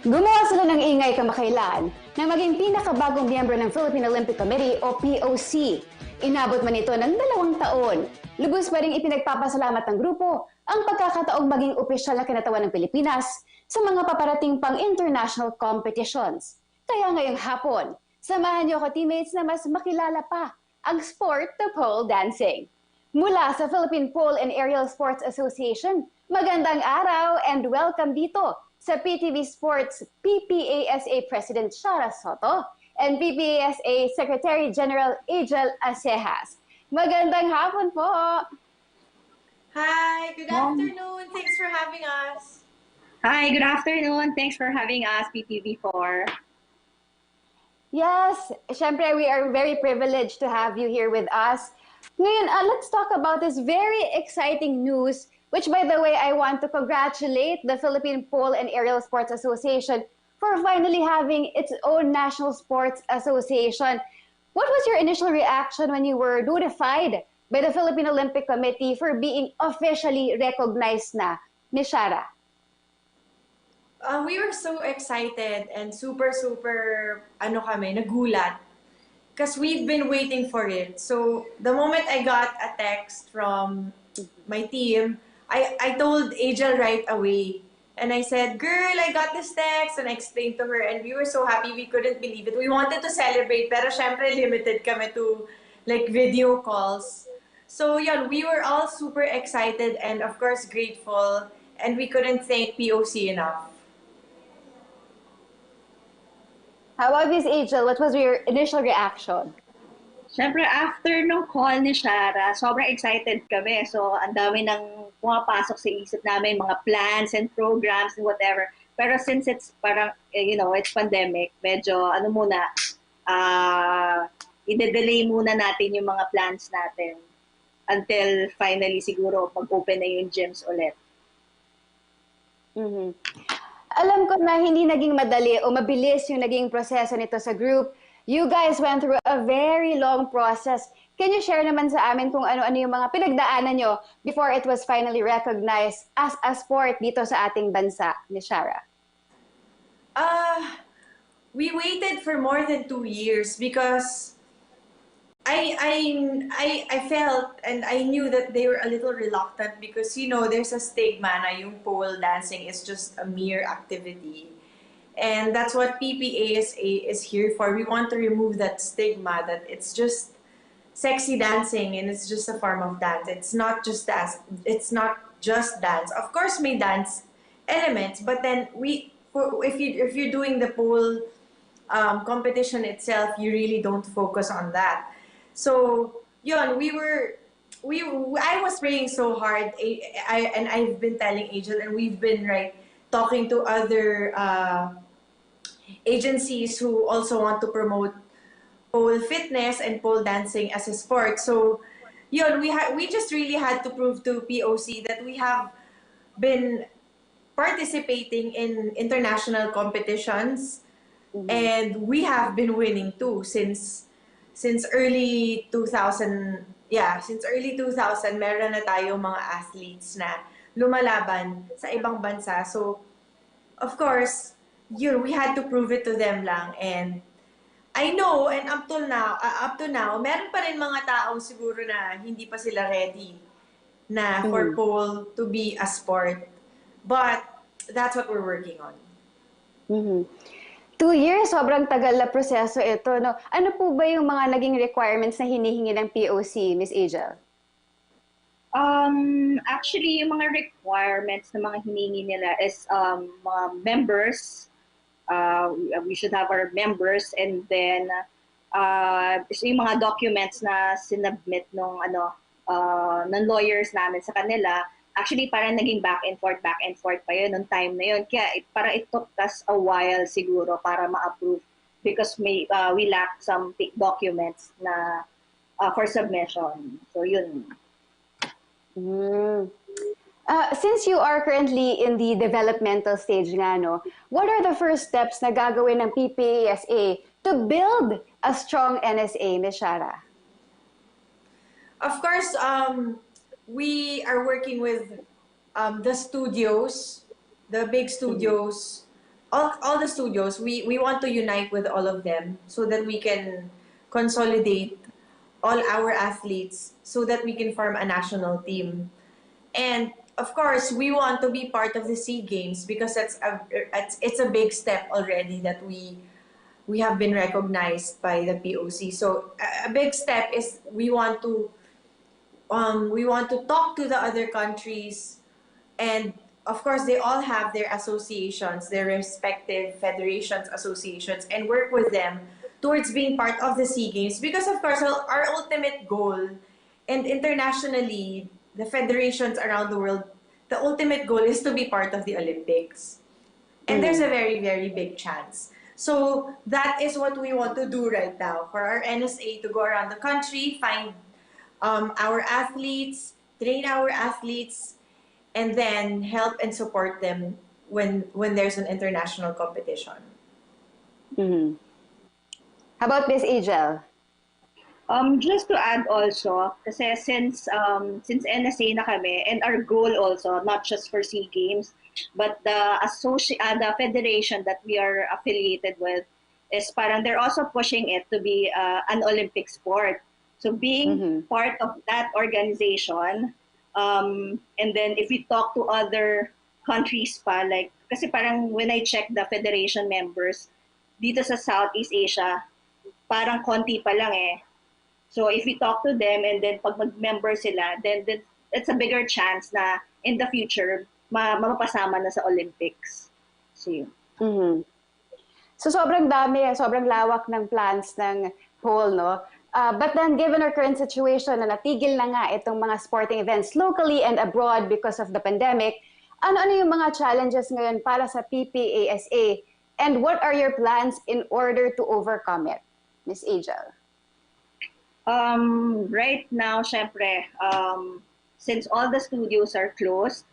Gumawa sila ng ingay kamakailan na maging pinakabagong miyembro ng Philippine Olympic Committee o POC. Inabot man ito ng 2 taon. Lubos pa rin ipinagpapasalamat ng grupo ang pagkakataong maging opisyal na kinatawan ng Pilipinas sa mga paparating pang international competitions. Kaya ngayong hapon, samahan niyo ako teammates na mas makilala pa ang sport na pole dancing. Mula sa Philippine Pole and Aerial Sports Association, magandang araw and welcome dito sa PTV Sports PPASA President Ciara Sotto and PPASA Secretary General Ayjell Acejas. Magandang hapon po! Hi, good afternoon. Thanks for having us. Hi, good afternoon. Thanks for having us, PTV4. Yes, syempre we are very privileged to have you here with us. Ngayon, let's talk about this very exciting news, which by the way, I want to congratulate the Philippine Pole and Aerial Sports Association for finally having its own national sports association. What was your initial reaction when you were notified by the Philippine Olympic Committee for being officially recognized na, Ms. Ciara? We were so excited and super, nagulat. Because we've been waiting for it. So the moment I got a text from my team, I told Ayjell right away. And I said, girl, I got this text. And I explained to her. And we were so happy. We couldn't believe it. We wanted to celebrate. Pero syempre limited kami to like video calls. So yun, we were all super excited and of course grateful. And we couldn't thank POC enough. How about Ms. Ayjell? What was your initial reaction? Siyempre, after nung call ni Ciara, sobrang excited kami. So, ang dami nang pumapasok sa isip namin, mga plans and programs and whatever. Pero since it's parang, it's pandemic, medyo, i-delay muna natin yung mga plans natin until finally siguro mag-open na yung gyms ulit. Mm-hmm. Alam ko na hindi naging madali o mabilis yung naging proseso nito sa group. You guys went through a very long process. Can you share naman sa amin kung ano-ano yung mga pinagdaanan nyo before it was finally recognized as a sport dito sa ating bansa, Ms. Ciara? We waited for more than 2 years because I felt and I knew that they were a little reluctant because there's a stigma na yung pole dancing is just a mere activity. And that's what PPASA is here for. We want to remove that stigma that it's just sexy dancing and it's just a form of dance. It's not just dance. It's not just dance. Of course may dance elements, but then if you're doing the pole competition itself, you really don't focus on that. So, yun, I was praying so hard, and I've been telling Ayjell, and we've been talking to other agencies who also want to promote pole fitness and pole dancing as a sport. So, yun, we just really had to prove to POC that we have been participating in international competitions, and we have been winning too since early 2000, since early 2000, meron na tayo mga athletes na lumalaban sa ibang bansa. So, of course, we had to prove it to them lang. And I know, and up to now, meron pa rin mga taong siguro na hindi pa sila ready na for pole to be a sport. But that's what we're working on. Mm-hmm. 2 years, sobrang tagal na proseso ito, no? Ano po ba yung mga naging requirements na hinihingi ng POC, Ms. Ayjell? Actually, yung mga requirements na mga hinihingi nila is mga members. We should have our members, and then yung mga documents na sinubmit ng lawyers namin sa kanila. Actually, parang naging back and forth pa yun nung time na yun. Kaya parang it took us a while siguro para ma-approve because we lack some documents na for submission. So, yun. Since you are currently in the developmental stage nga, no, what are the first steps na gagawin ng PPASA to build a strong NSA, Ms. Ciara? Of course, we are working with the studios, the big studios, all the studios, we want to unite with all of them so that we can consolidate all our athletes so that we can form a national team. And of course, we want to be part of the SEA Games because it's a big step already that we have been recognized by the POC. So a big step is we want to talk to the other countries, and of course they all have their associations, their respective federations, associations, and work with them towards being part of the SEA Games because of course our ultimate goal, and internationally the federations around the world, the ultimate goal is to be part of the Olympics. And there's a very, very big chance. So that is what we want to do right now for our NSA to go around the country, find our athletes, train our athletes, and then help and support them when there's an international competition. How about Miss Ayjell? Just to add also, kasi since NSA na kami, and our goal also, not just for SEA Games, but the federation that we are affiliated with is parang they're also pushing it to be an Olympic sport. So being part of that organization, and then if we talk to other countries pa, like, kasi parang when I check the federation members, dito sa Southeast Asia, parang konti pa lang eh. So if we talk to them and then pag mag-member sila, then it's a bigger chance na in the future, mapapasama na sa Olympics. So yun. So sobrang dami, sobrang lawak ng plans ng whole, no? But then given our current situation na natigil na nga itong mga sporting events locally and abroad because of the pandemic, ano-ano yung mga challenges ngayon para sa PPASA? And what are your plans in order to overcome it? Miss Ayjell? Right now, syempre, since all the studios are closed,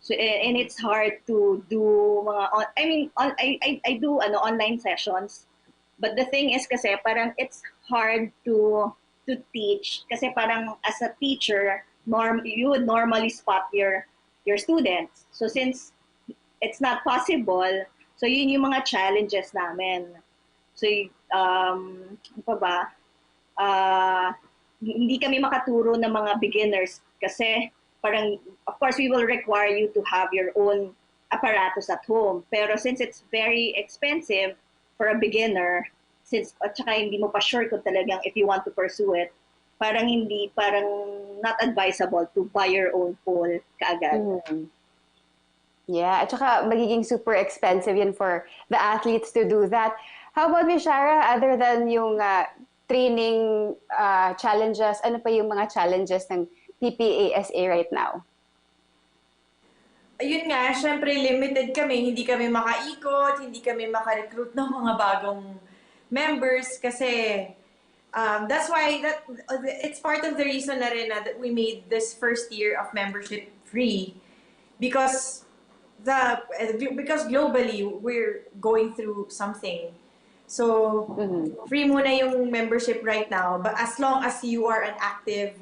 so and it's hard to do mga I do online sessions, but the thing is kasi parang it's hard to teach kasi parang as a teacher you would normally spot your students. So since it's not possible, so yun yung mga challenges namin. So ano pa ba? Hindi kami makaturo ng mga beginners kasi parang, of course, we will require you to have your own apparatus at home. Pero since it's very expensive for a beginner, at saka hindi mo pa sure kung talagang if you want to pursue it, parang not advisable to buy your own pole kaagad. Yeah, at saka magiging super expensive yun for the athletes to do that. How about Miss Ciara, other than yung training challenges, ano pa yung mga challenges ng PPASA right now? Ayun nga, syempre limited kami, hindi kami makaikot, hindi kami makarecruit ng mga bagong members kasi that's why it's part of the reason na rin that we made this first year of membership free because globally we're going through something. So, free muna yung membership right now, but as long as you are an active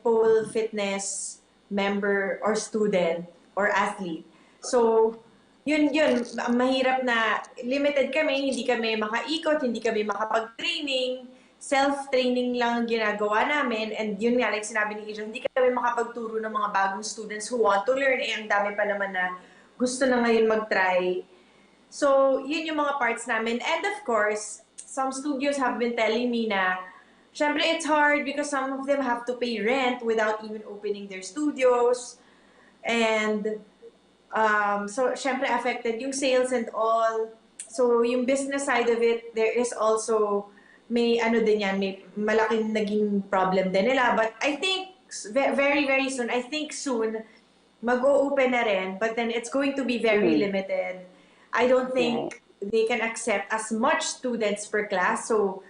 pole fitness member or student or athlete. So, yun, mahirap na limited kami, hindi kami makaikot, hindi kami makapag-training, self-training lang ang ginagawa namin, and yun nga, like sinabi ni Ayjell, hindi kami makapagturo ng mga bagong students who want to learn, ang dami pa naman na gusto na ngayon mag-try. So, yun yung mga parts namin. And of course, some studios have been telling me na, syempre it's hard because some of them have to pay rent without even opening their studios. And, so, syempre affected yung sales and all. So, yung business side of it, there is also, may malaking naging problem din nila. But I think, very, very soon, soon, mag-o-open na rin, but then it's going to be very limited. I don't think they can accept as much students per class, so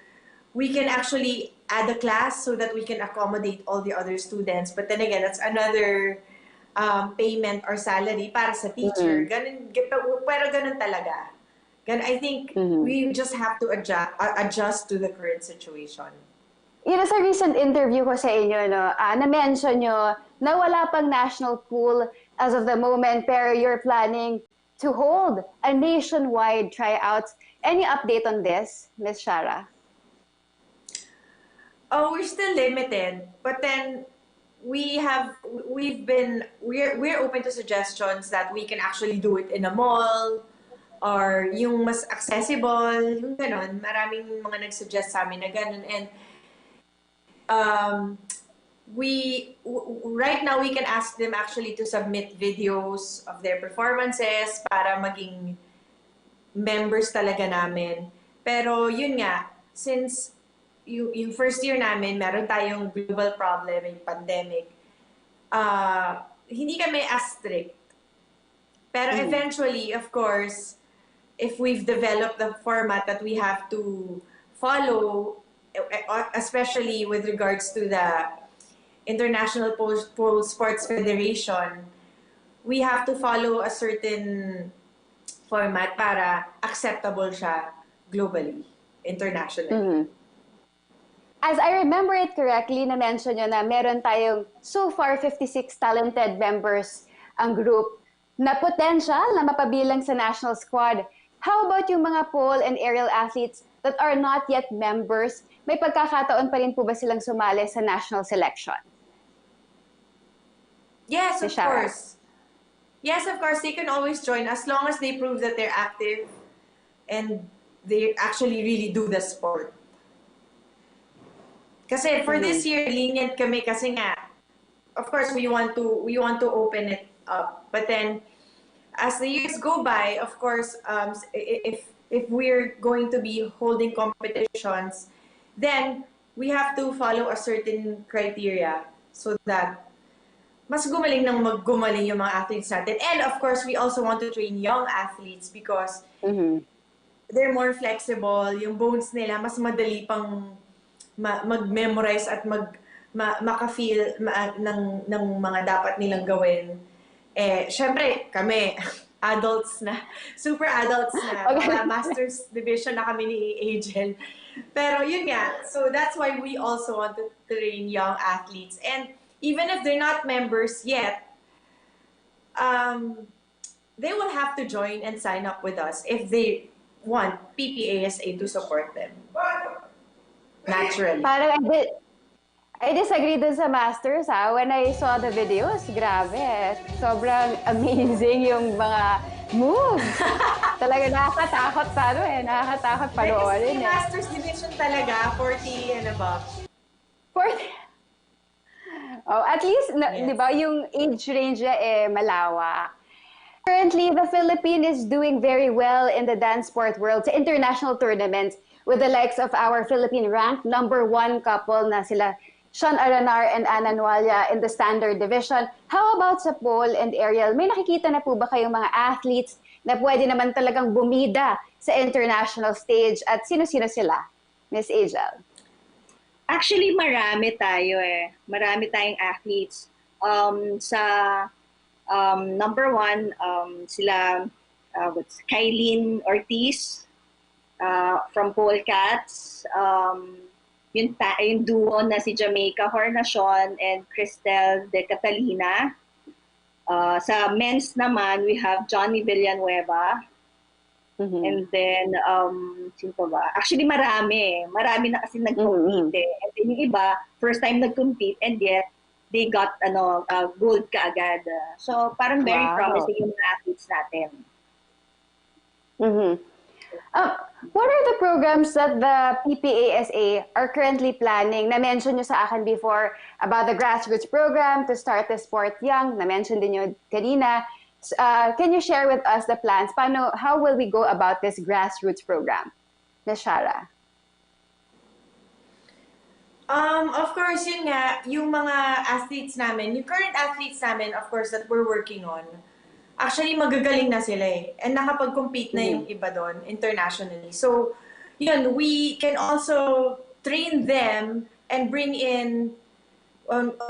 we can actually add a class so that we can accommodate all the other students. But then again, that's another payment or salary para sa teacher. Pero ganun talaga. I think we just have to adjust to the current situation. Sa recent interview ko sa inyo, na-mention nyo na wala pang national pool as of the moment, pero you're planning to hold a nationwide tryouts. Any update on this, Ms. Ciara? Oh, we're still limited, but then we're open to suggestions that we can actually do it in a mall or yung mas accessible, yung ganon. Maraming mga nag-suggest sa amin na ganon. And um, right now we can ask them actually to submit videos of their performances para maging members talaga namin. Pero yun nga, since yung first year namin, meron tayong global problem, yung pandemic, hindi kami as strict. Pero eventually, of course, if we've developed the format that we have to follow, especially with regards to the International Pole Sports Federation, we have to follow a certain format para acceptable siya globally, internationally. As I remember it correctly, na-mention nyo na meron tayong so far 56 talented members ang group na potential na mapabilang sa national squad. How about yung mga pole and aerial athletes that are not yet members? May pagkakataon pa rin po ba silang sumali sa national selection? Yes, of Ciara. course. Yes, of course, they can always join as long as they prove that they're active and they actually really do the sport. Kasi for this year, lenient kami kasi nga, of course, we want to open it up. But then, as the years go by, of course, if we're going to be holding competitions, then we have to follow a certain criteria so that mas gumaling ng maggumaling yung mga athletes natin. And of course, we also want to train young athletes because they're more flexible. Yung bones nila, mas madali pang mag-memorize at maka-feel ng mga dapat nilang gawin. Syempre, kami, adults na, super adults na, mga master's division na kami ni Ayjell. Pero yun nga, so that's why we also want to train young athletes. And even if they're not members yet, they will have to join and sign up with us if they want PPASA to support them. Naturally. Parang I disagree dun sa masters ha. When I saw the videos, grabe. Sobrang amazing yung mga moves. Talaga nakakatakot sa nakakatakot panoorin. Yung masters division talaga, 40 and above. 40? Oh, at least, di ba, yung age range niya malawak. Currently, the Philippines is doing very well in the dance sport world sa international tournaments with the likes of our Philippine ranked #1 couple na sila Sean Aranar and Ana Nualia in the standard division. How about sa pole and aerial? May nakikita na po ba kayong mga athletes na pwede naman talagang bumida sa international stage? At sino-sino sila, Miss Ayjell? Actually, marami tayo Marami tayong athletes. Sa #1, sila Kylene Ortiz from Polecats. Yung duo na si Jamaica Hornacion and Cristel de Catalina. Sa men's naman, we have Johnny Villanueva. And then, sino pa ba? Actually, marami. Marami na kasi nag-compete And then yung iba, first time nag-compete and yet, they got gold kaagad. So, parang very promising yung mga athletes natin. What are the programs that the PPASA are currently planning? Na-mention nyo sa akin before about the grassroots program to start the sport young. Na-mention din nyo kanina. Can you share with us the plans? How will we go about this grassroots program? Ms. Ciara. Of course, yun nga, yung mga athletes namin, yung current athletes namin, of course, that we're working on, actually, magagaling na sila And nakapag-compete na yung iba doon internationally. So, yun, we can also train them and bring in,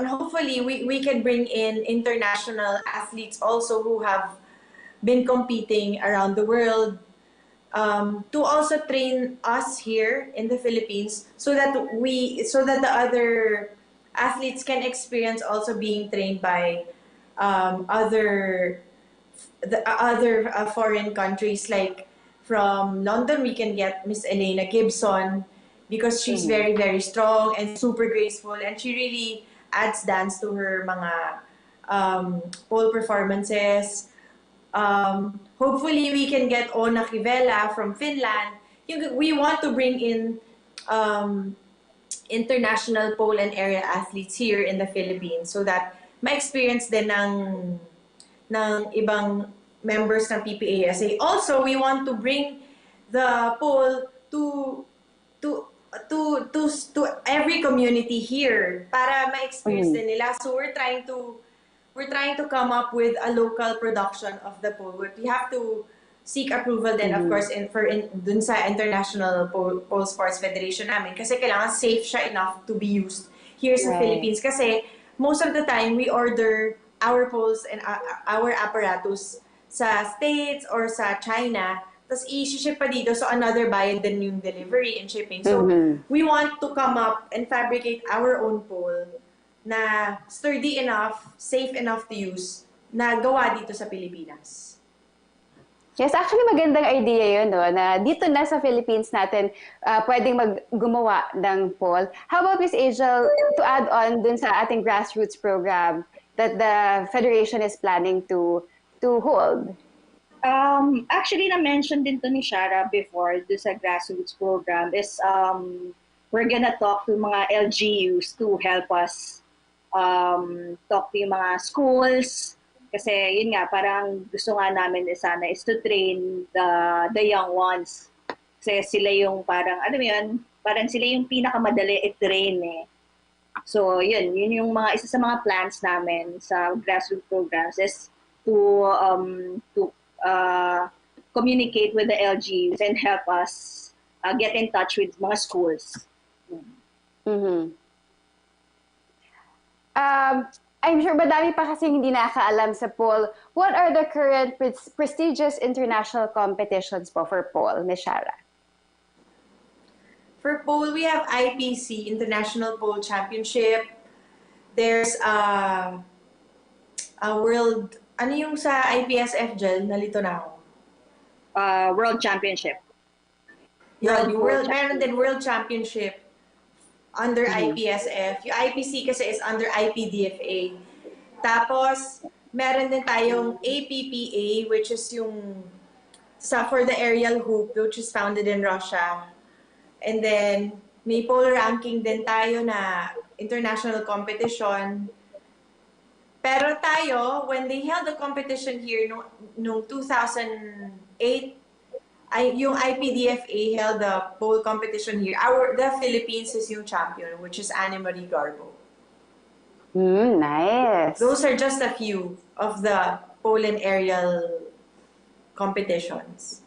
hopefully, we can bring in international athletes also who have been competing around the world to also train us here in the Philippines so that the other athletes can experience also being trained by other foreign countries. Like from London, we can get Miss Elena Gibson because she's very, very strong and super graceful, and she really adds dance to her mga pole performances. Hopefully, we can get Ona Kivela from Finland. We want to bring in international pole and area athletes here in the Philippines so that ma-experience din ng ibang members ng PPASA. Also, we want to bring the pole to every community here para ma-experience din nila. So we're trying to come up with a local production of the pole. We have to seek approval then, of course, dun sa International Pole Sports Federation namin. Kasi kailangan safe siya enough to be used here sa Philippines. Kasi most of the time, we order our poles and our apparatus sa States or sa China. Tapos i-ship pa dito, so another bayad din yung delivery and shipping. So we want to come up and fabricate our own pole na sturdy enough, safe enough to use, na gawa dito sa Pilipinas. Yes, actually magandang idea yun, no? Na dito na sa Philippines natin pwedeng gumawa ng pole. How about Ms. Ayjell, to add on dun sa ating grassroots program that the Federation is planning to hold? Actually, na-mention din to ni Ciara before dun sa grassroots program is we're gonna talk to mga LGUs to help us talk to yung mga schools. Kasi yun nga, parang gusto nga namin sana is to train the young ones. Kasi sila yung parang, alam mo yun, parang sila yung pinakamadali i-train eh. So yun yung isa sa mga plans namin sa grassroots programs is to communicate with the LGUs and help us get in touch with mga schools. I'm sure madami pa kasi hindi nakakaalam sa pole. What are the current prestigious international competitions po for pole, Ms. Ciara? For pole, we have IPC, International Pole Championship. There's a world, ano yung sa IPSF, Jel? Nalito na ako. World Championship. Meron din World Championship under IPSF. Yung IPC kasi is under IPDFA. Tapos, meron din tayong APPA, which is yung for the aerial hoop, which is founded in Russia. And then, may pole ranking din tayo na international competition. Pero tayo, when they held the competition here noong 2008, yung IPDFA held the pole competition here. The Philippines is yung champion, which is Anne Marie Garbo. Nice. Those are just a few of the pole and aerial competitions.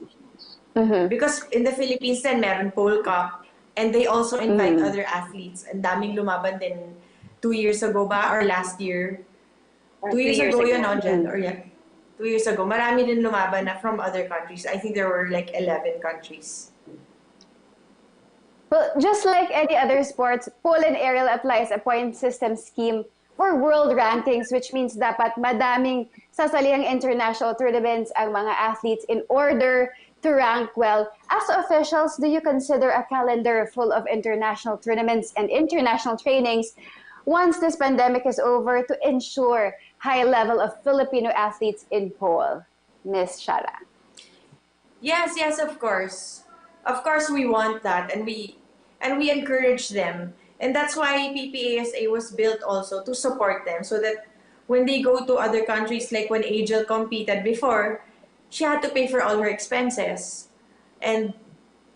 Because in the Philippines then meron pole cup, and they also invite other athletes. And daming lumaban din 2 years ago ba or last year? 2 years ago yun, no, Jen? Or yeah. 2 years ago, marami din lumaban na from other countries. I think there were like 11 countries. Well, just like any other sports, pole and aerial applies a point system scheme for world rankings, which means dapat madaming sasalihang international tournaments ang mga athletes in order to rank well. As officials, do you consider a calendar full of international tournaments and international trainings once this pandemic is over to ensure high level of Filipino athletes in pole? Ms. Ciara. Yes, of course. Of course we want that, and we encourage them. And that's why PPASA was built also to support them, so that when they go to other countries, like when Ayjell competed before, she had to pay for all her expenses. And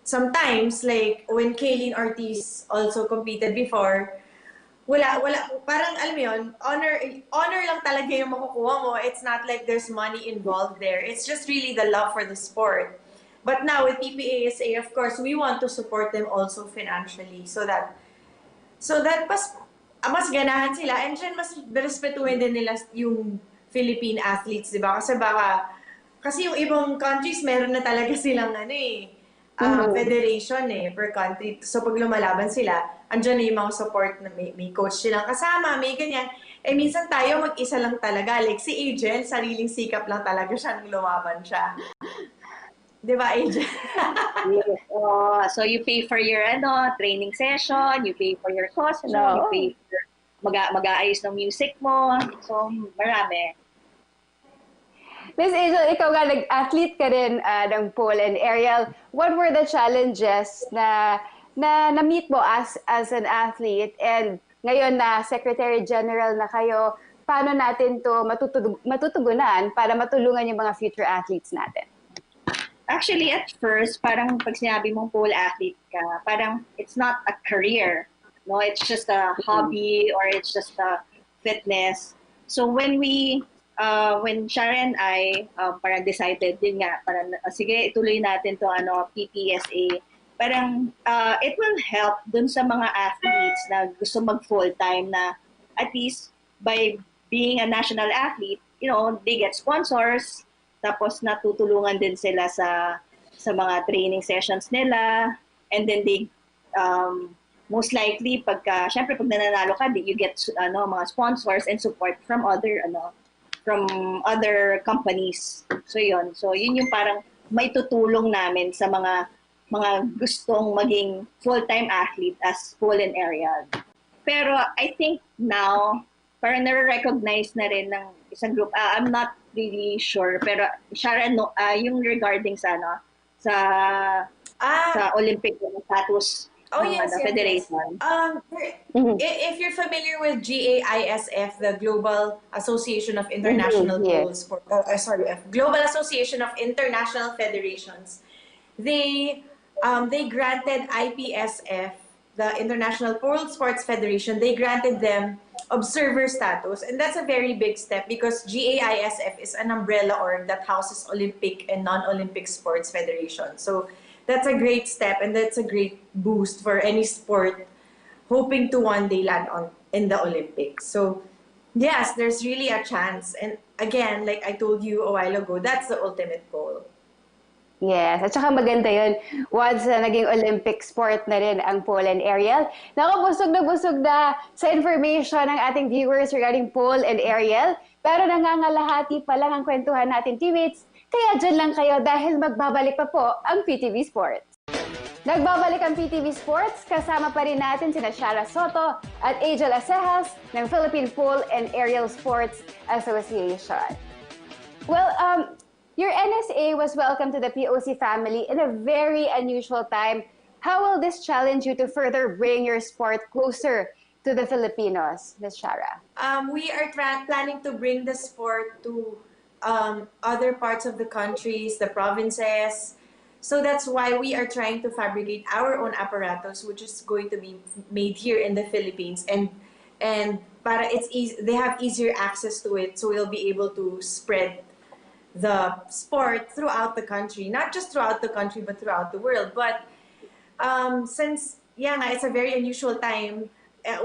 sometimes, like when Kaylin Ortiz also competed before, wala, parang alam mo yun, honor lang talaga yung makukuha mo. It's not like there's money involved there. It's just really the love for the sport. But now with PPASA, of course, we want to support them also financially so that mas ganahan sila, and then mas respetuhin din nila yung Philippine athletes, di ba? Kasi yung ibang countries, meron na talaga silang federation per country. So pag lumalaban sila, andyan na yung mga support na may coach silang kasama, may ganyan. Eh, minsan tayo mag-isa lang talaga. Like si Ayjell, sariling sikap lang talaga siya nung lumaban siya. Di ba, Ayjell? Yes. So you pay for your training session, you pay for your costume, you No. pay for mag-aayos ng music mo. So marami. Miss Ayjell, ikaw nga nag-athlete ka rin ng pole and aerial. What were the challenges na meet mo as an athlete, and ngayon na Secretary General na kayo, paano natin to matutugunan para matulungan yung mga future athletes natin? Actually, at first, parang pag sinabi mong pole athlete ka, parang it's not a career. No, it's just a hobby or it's just a fitness. So when Ciara and I parang decided din nga, parang sige, ituloy natin to PPSA. Parang it will help dun sa mga athletes na gusto mag full-time na at least by being a national athlete, they get sponsors, tapos natutulungan din sila sa mga training sessions nila, and then they most likely syempre pag nananalo ka, you get mga sponsors and support from other companies. So yun yung parang may tutulong namin sa mga gustong maging full-time athlete as pole and aerial. Pero I think now parang nare-recognize na rin ng isang group. I'm not really sure, pero Ciara, yung regarding sa Olympic status Yes. federation. If you're familiar with GAISF, the Global Association of International Pole Sport, Global Association of International Federations, they granted IPSF, the International Pole Sports Federation, they granted them observer status, and that's a very big step because GAISF is an umbrella org that houses Olympic and non-Olympic sports federations. So that's a great step, and that's a great boost for any sport hoping to one day land in the Olympics. So yes, there's really a chance. And again, like I told you a while ago, that's the ultimate goal. Yes, at saka maganda yun. Once naging Olympic sport na rin ang pole and aerial. Naku, busog na sa information ng ating viewers regarding pole and aerial. Pero nangangalahati pa lang ang kwentuhan natin, teammates. Kaya dyan lang kayo dahil magbabalik pa po ang PTV Sports. Nagbabalik ang PTV Sports, kasama pa rin natin sina Ciara Sotto at Ayjell Acejas ng Philippine Pole and Aerial Sports Association. Well, your NSA was welcomed to the POC family in a very unusual time. How will this challenge you to further bring your sport closer to the Filipinos, Ms. Ciara? We are planning to bring the sport to other parts of the countries, the provinces. So that's why we are trying to fabricate our own apparatus, which is going to be made here in the Philippines, and para it's easy, they have easier access to it, so we'll be able to spread the sport throughout the country, not just throughout the country, but throughout the world. But since it's a very unusual time,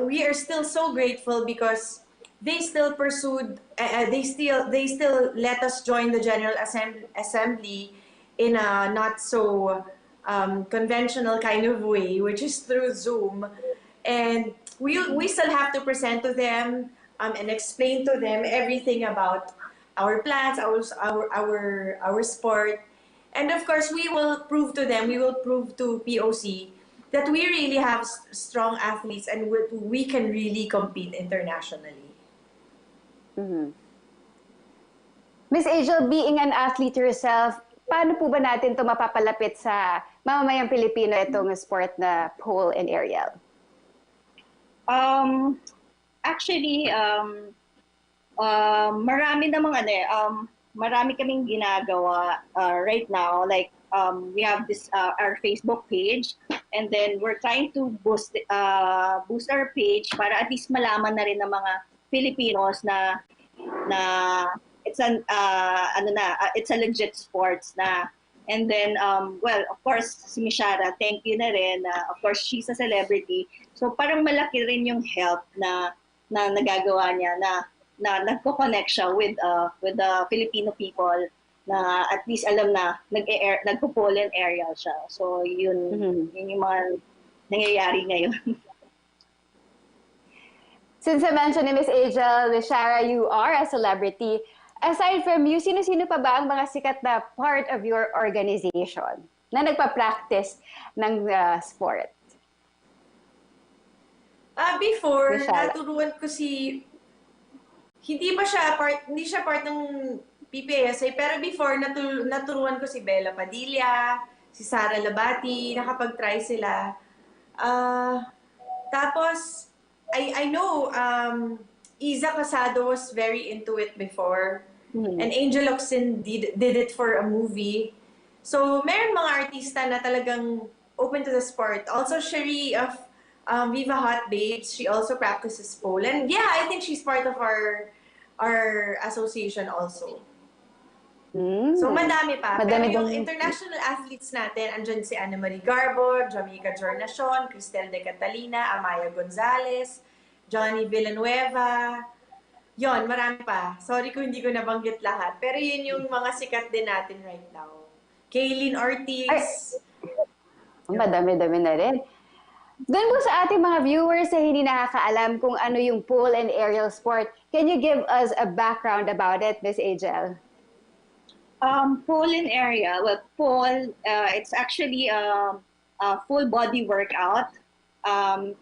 we are still so grateful because they still pursued, they still let us join the General Assembly in a not so conventional kind of way, which is through Zoom. And we still have to present to them and explain to them everything about our plans, our sport. And of course, we will prove to POC that we really have strong athletes and we can really compete internationally. Mm-hmm. Ms. Ayjell, being an athlete yourself, paano po ba natin ito mapapalapit sa mamamayang Pilipino itong sport na pole and aerial? Actually, marami kaming ginagawa right now. Like we have this our Facebook page, and then we're trying to boost our page para at least malaman na rin ng mga Filipinos na it's it's a legit sports na. And then well, of course si Ciara, thank you na rin. Of course she's a celebrity. So parang malaki rin yung help na nagagawa niya na nagko-connect siya with the Filipino people na at least alam na nagpo-pole and aerial siya. So yun yung mga nangyayari ngayon. Since I mentioned ni Miss Ayjell, Miss Ciara, you are a celebrity. Aside from you, sino-sino pa ba ang mga sikat na part of your organization na nagpa-practice ng sport? Before, Miss Ciara. naturuan ko si... hindi siya part ng PPASA, pero before, naturuan ko si Bella Padilla, si Sara Labati, nakapag-try sila. Tapos, I know Iza Casado was very into it before. And Ayjell Acejas did it for a movie. So, meron mga artista na talagang open to the sport. Also, Cherie of Viva Hot Babes, she also practices pole. And yeah, I think she's part of our association also. So, madami pa. Madami Pero yung dong- international athletes natin, andyan si Ana Marie Garbo, Jamaica Jornacion, Cristel de Catalina, Amaya Gonzalez, Johnny Villanueva. Yon, marami pa. Sorry kung hindi ko nabanggit lahat. Pero yun yung mga sikat din natin right now. Kaylin Ortiz. Madami-dami na rin. Doon po sa ating mga viewers na hindi nakakaalam kung ano yung pole and aerial sport, can you give us a background about it, Miss Ayjell? Pole in area, well, pole, it's actually a full body workout.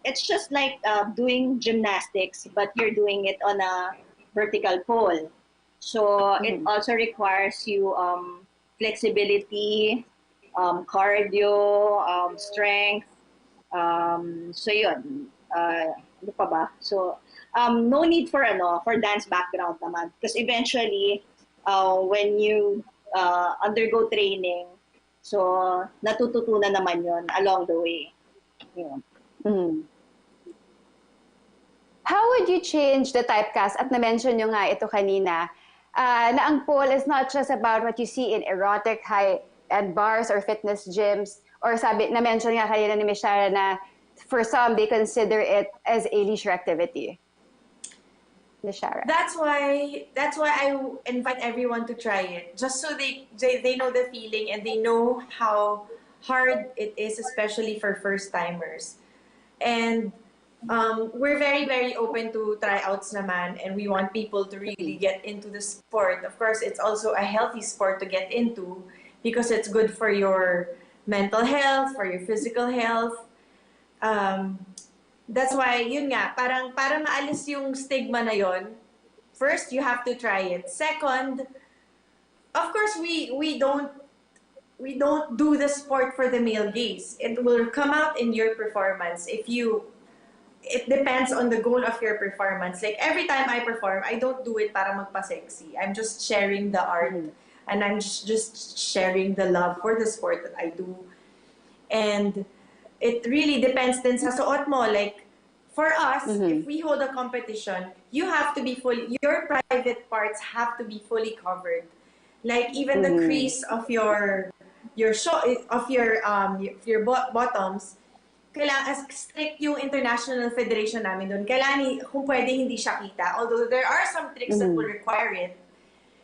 It's just like doing gymnastics, but you're doing it on a vertical pole. So it also requires you flexibility, cardio, strength. So yun, ano pa ba? So no need for dance background naman, because eventually when you undergo training, so natututunan naman yon along the way. Yun. How would you change the typecast? At na-mention nyo nga ito kanina, na ang pole is not just about what you see in erotic high-end bars or fitness gyms, or na-mention nga kanina ni Miss Ciara na for some, they consider it as a leisure activity. Miss Ciara. That's why I invite everyone to try it, just so they know the feeling and they know how hard it is, especially for first-timers. And we're very, very open to tryouts naman, and we want people to really get into the sport. Of course, it's also a healthy sport to get into because it's good for your mental health, for your physical health. That's why, yun nga, para maalis yung stigma na yon, first, you have to try it. Second, of course, we don't do the sport for the male gaze. It will come out in your performance it depends on the goal of your performance. Like every time I perform, I don't do it para magpa-sexy. I'm just sharing the art and I'm just sharing the love for the sport that I do. And it really depends din sa suot mo. Like for us, if we hold a competition, you have to be your private parts have to be fully covered. Like even the crease of your bottoms, kailangan strict yung international federation namin doon. Kailangan kung pwede hindi siya kita. Although there are some tricks that will require it.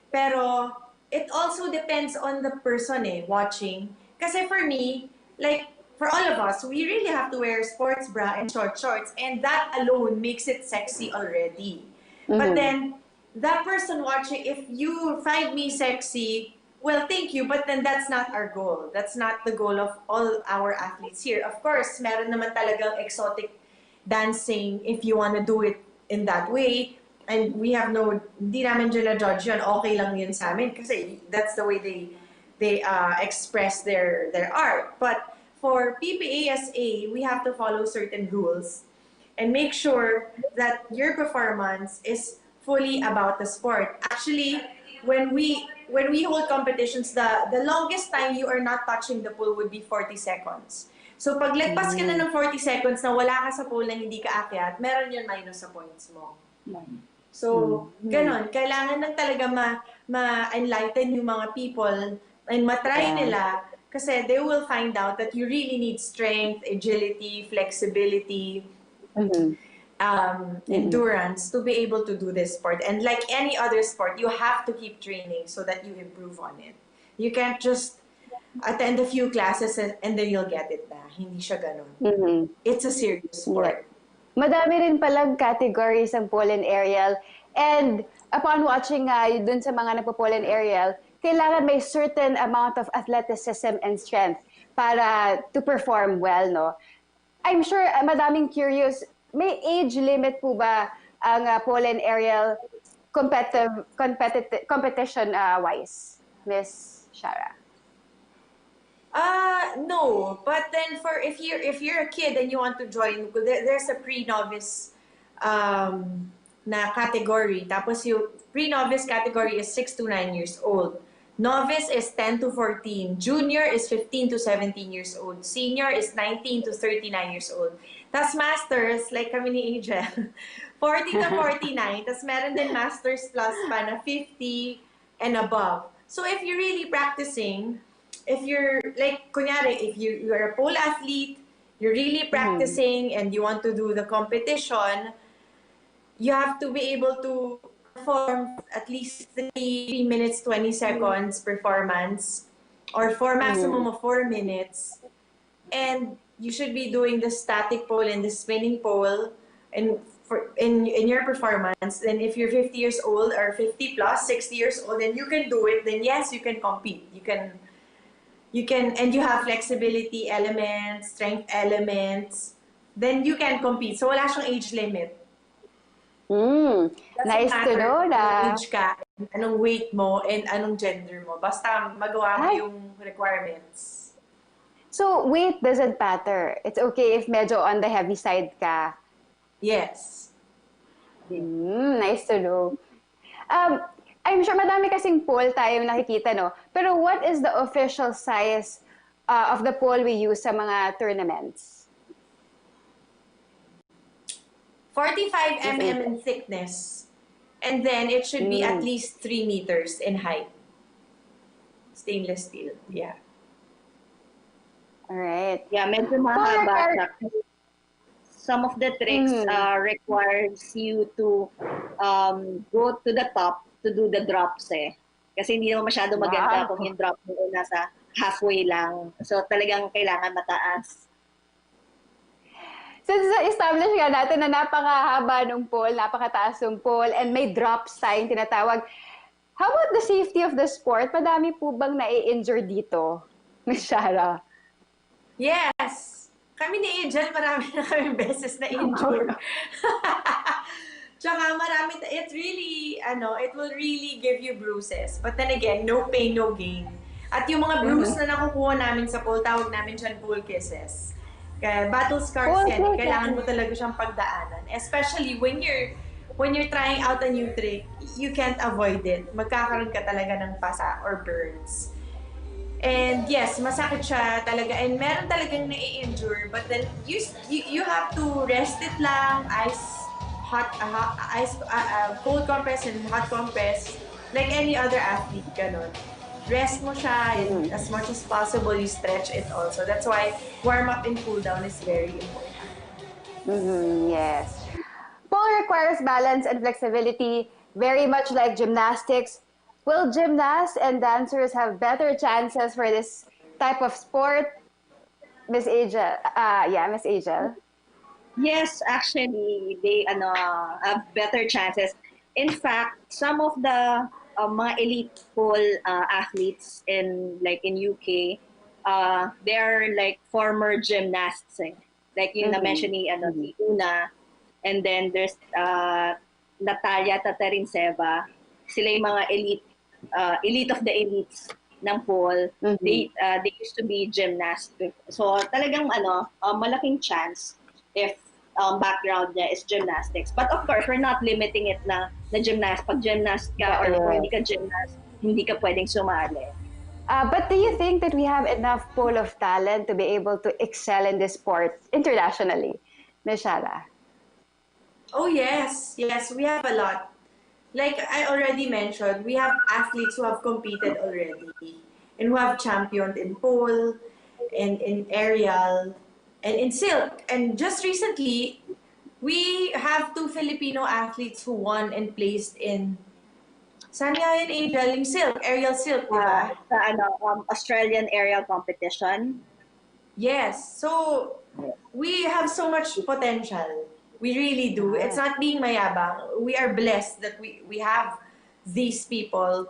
Pero it also depends on the person watching. Kasi for me, like for all of us, we really have to wear sports bra and short shorts, and that alone makes it sexy already. But then that person watching, if you find me sexy, well, thank you, but then that's not our goal. That's not the goal of all our athletes here. Of course, meron naman talagang exotic dancing if you want to do it in that way. And we have hindi namin dyan na-judge yun. Okay lang yun sa amin kasi that's the way they express their art. But for PPASA, we have to follow certain rules and make sure that your performance is fully about the sport. Actually, when we hold competitions, the longest time you are not touching the pole would be 40 seconds. So pag lagpas ka na ng 40 seconds na wala ka sa pole na hindi ka akyat, meron yun minus sa points mo. So, ganon. Kailangan lang talaga ma-enlighten yung mga people and matry nila kasi they will find out that you really need strength, agility, flexibility, endurance to be able to do this sport. And like any other sport, you have to keep training so that you improve on it. You can't just attend a few classes and then you'll get it na. Hindi siya ganon. It's a serious sport. Madami rin palang categories ang pole and aerial. And upon watching dun sa mga nagpo-pole and aerial, kailangan may certain amount of athleticism and strength para to perform well, no? I'm sure madaming curious, may age limit po ba ang pole and aerial competition wise, Miss Ciara? No, but then for if you're a kid and you want to join, there's a pre-novice na category. Tapos yung pre-novice category is 6 to 9 years old. Novice is 10 to 14. Junior is 15 to 17 years old. Senior is 19 to 39 years old. Tapos masters, like kami ni Ayjell, 40 to 49. Tapos meron din masters plus pa na 50 and above. So if you're really practicing, if you're like, kunyari, if you're a pole athlete, you're really practicing and you want to do the competition, you have to be able to perform at least 3 minutes 20 seconds performance or for maximum of 4 minutes. And you should be doing the static pole and the spinning pole and in your performance. Then if you're 50 years old or 50 plus, 60 years old, and you can do it, then yes, you can compete. You can, and you have flexibility elements, strength elements, then you can compete. So wala siyang age limit. Nice to know na. Anong age ka, anong weight mo, and anong gender mo. Basta magawa mo yung requirements. So weight doesn't matter. It's okay if medyo on the heavy side ka. Yes. Nice to know. I'm sure madami kasing pole tayong nakikita, no? Pero what is the official size of the pole we use sa mga tournaments? 45 mm in thickness. And then it should be at least 3 meters in height. Stainless steel, yeah. Alright. Yeah, medyo mahaba siya. Some of the tricks requires you to go to the top to do the drops eh. Kasi hindi naman masyado maganda kung yung drop mo nasa halfway lang. So talagang kailangan mataas. Since establish nga natin na napakahaba ng pole, napakataas ng pole, and may drop sign tinatawag, how about the safety of the sport? Madami po bang nai-injure dito, Miss Ciara? Yes! Kami ni Ayjell, marami na kami beses na injure. Tsaka marami, it will really give you bruises. But then again, no pain, no gain. At yung mga bruise na nakukuha namin sa pole, tawag namin siya pole kisses. Kaya battle scars yan, kailangan mo talaga siyang pagdaanan. Especially when you're trying out a new trick, you can't avoid it. Magkakaroon ka talaga ng pasa or burns. And yes, masakit siya talaga. And meron talagang nai-injure. But then you have to rest it lang, cold compress and hot compress, like any other athlete, ganon. Rest mo siya, and as much as possible, you stretch it also. That's why warm-up and cool-down is very important. Yes. Pole requires balance and flexibility, very much like gymnastics. Will gymnasts and dancers have better chances for this type of sport? Miss Ayjell? Miss Ayjell? Yes, actually, they have better chances. In fact, some of the mga elite pole athletes in UK, they're like former gymnasts. Like yung na-mention ni si Una, and then there's Natalia Tatarinseva. Sila yung mga elite of the elites ng pole. They used to be gymnasts. So talagang malaking chance if background niya is gymnastics. But of course, we're not limiting it na gymnast. Pag gymnast ka or kung hindi ka gymnast, hindi ka pwedeng sumali. But do you think that we have enough pool of talent to be able to excel in this sport internationally, Ms. Ciara? Oh yes, we have a lot. Like I already mentioned, we have athletes who have competed already and who have championed in pole and in aerial and in silk. And just recently, we have 2 Filipino athletes who won and placed in Sanya and Ayjell, yung silk, aerial silk, di ba? Sa Australian aerial competition. Yes. So, we have so much potential. We really do. It's not being mayabang. We are blessed that we have these people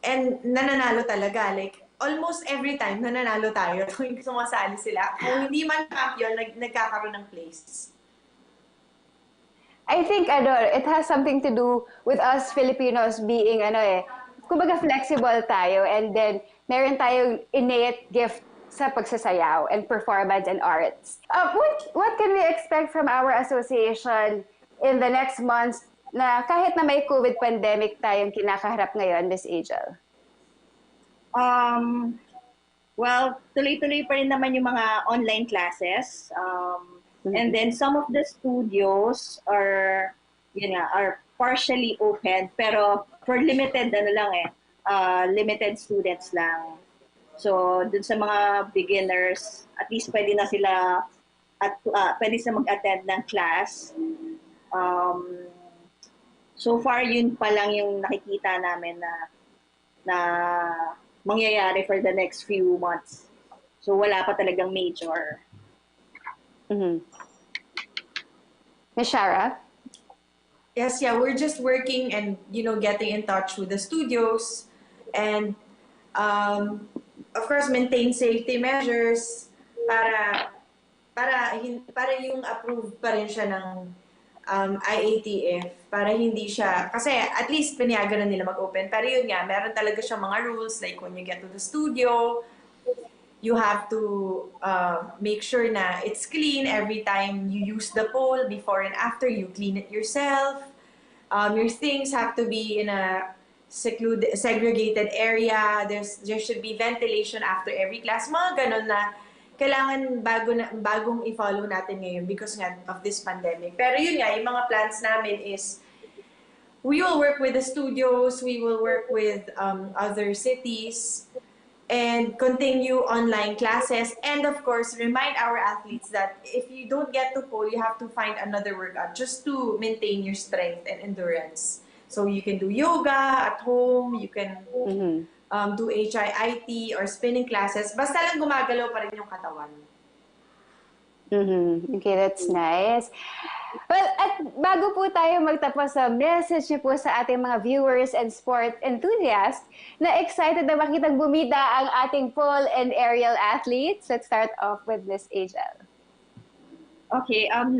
and nananalo talaga. Like, almost every time nananalo tayo tuwing sumasali sila. Kung hindi man champion, nagkakaroon ng place. I think it has something to do with us Filipinos being kumbaga flexible tayo, and then meron tayong innate gift sa pagsasayaw and performance and arts. What can we expect from our association in the next months na kahit na may COVID pandemic tayong kinakaharap ngayon, Miss Ayjell? Well, tuloy-tuloy pa rin naman yung mga online classes. And then some of the studios are partially open, pero for limited limited students lang. So dun sa mga beginners, at least pwede na sila pwede sila mag-attend ng class. So far yun pa lang yung nakikita namin na mangyayari for the next few months. So wala pa talagang major. Miss Ciara? Yes, yeah, we're just working and, getting in touch with the studios and, of course, maintain safety measures para yung approved pa rin siya ng IATF, para hindi siya, kasi at least pinayagan na nila mag-open. Pero yun nga, meron talaga siya mga rules, like when you get to the studio, you have to make sure na it's clean every time you use the pole. Before and after, you clean it yourself. Your things have to be in a segregated area. There should be ventilation after every class. Mga ganun na kailangan bagong i-follow natin ngayon because nga of this pandemic. Pero yun nga, yung mga plans namin is we will work with the studios, we will work with other cities, and continue online classes. And of course, remind our athletes that if you don't get to pole, you have to find another workout just to maintain your strength and endurance. So you can do yoga at home, you can do HIIT or spinning classes. Basta lang gumagalaw pa rin yung katawan. Okay, that's nice. Well, at bago po tayo magtapos sa message niyo po sa ating mga viewers and sport enthusiasts na excited na makitang bumida ang ating pole and aerial athletes, let's start off with Miss Ayjell. Okay, I'm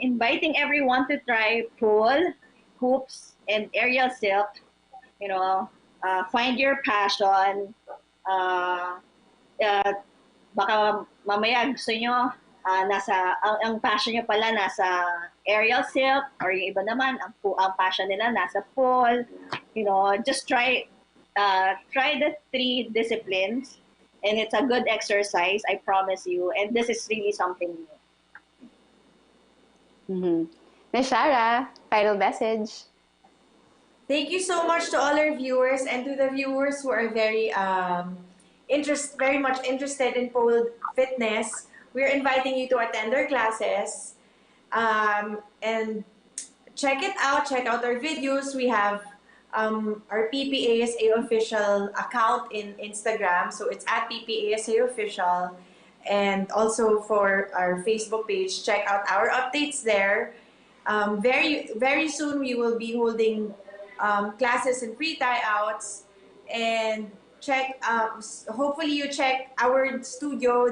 inviting everyone to try pole, hoops, and aerial silk. Find your passion. Baka mamaya gusto nyo ang passion nyo pala nasa aerial silk, or yung iba naman ang passion nila nasa pole. Just try the 3 disciplines, and it's a good exercise, I promise you, and this is really something new. Miss Ciara, final message. Thank you so much to all our viewers and to the viewers who are very much interested in pole fitness. We're inviting you to attend our classes and check it out. Check out our videos. We have our PPASA official account in Instagram. So it's at PPASA official. And also for our Facebook page, check out our updates there. Very, very soon we will be holding classes and free tryouts. And hopefully you check our studio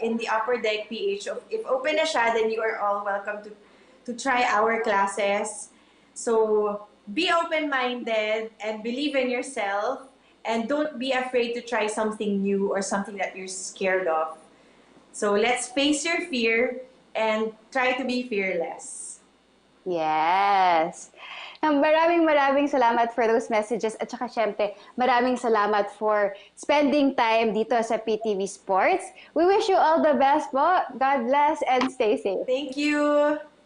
in the upper deck PH. If open na siya, then you are all welcome to try our classes. So be open-minded and believe in yourself, and don't be afraid to try something new or something that you're scared of. So let's face your fear and try to be fearless. Yes. Maraming salamat for those messages, at saka syempre maraming salamat for spending time dito sa PTV Sports. We wish you all the best po. God bless and stay safe. Thank you.